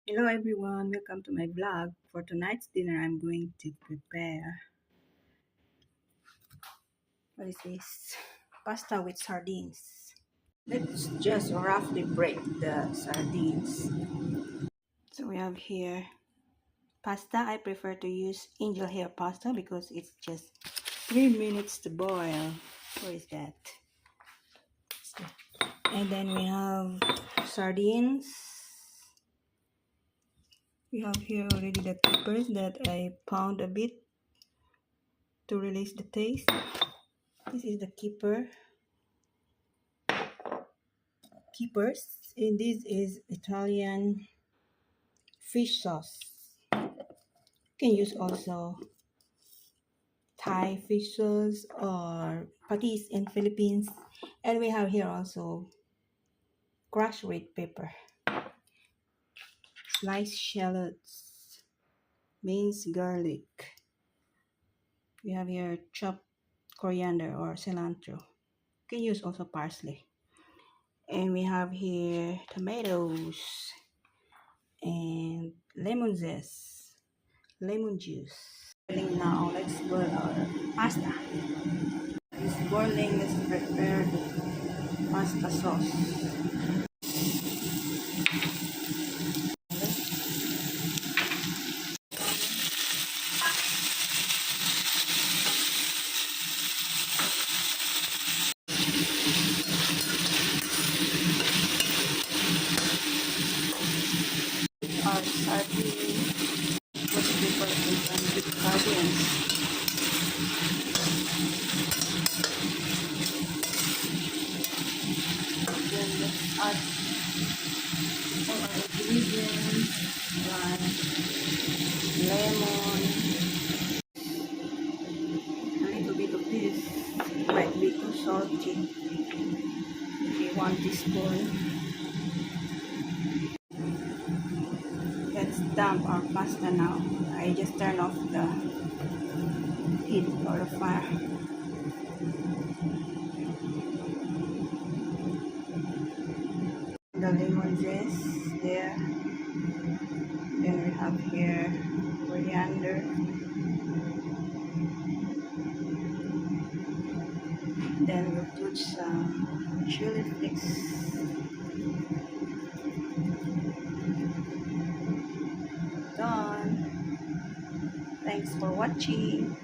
Hello everyone, welcome to my vlog. For tonight's dinner, I'm going to prepare, what is this? Pasta with sardines. Let's just roughly break the sardines. So we have here pasta. I prefer to use angel hair pasta because it's just 3 minutes to boil. Where is that? And then we have sardines. We have here already the peppers that I pound a bit to release the taste. This is the keepers, and this is Italian fish sauce. You can use also Thai fish sauce or patis in Philippines. And we have here also crushed red pepper, sliced shallots, minced garlic. We have here chopped coriander or cilantro. You can use also parsley. And we have here tomatoes and lemon zest, lemon juice. Now let's boil our pasta. It's boiling. Let's prepare the pasta sauce. Our sardine. What's the difference with sardines? Then let's add all our ingredients like lemon, a little bit of this. It might be too salty. Maybe 1 teaspoon. Let's dump our pasta now. I just turn off the heat or the fire. The lemon zest there. Then we have here coriander. Then we'll put some chili flakes. Done. Thanks for watching.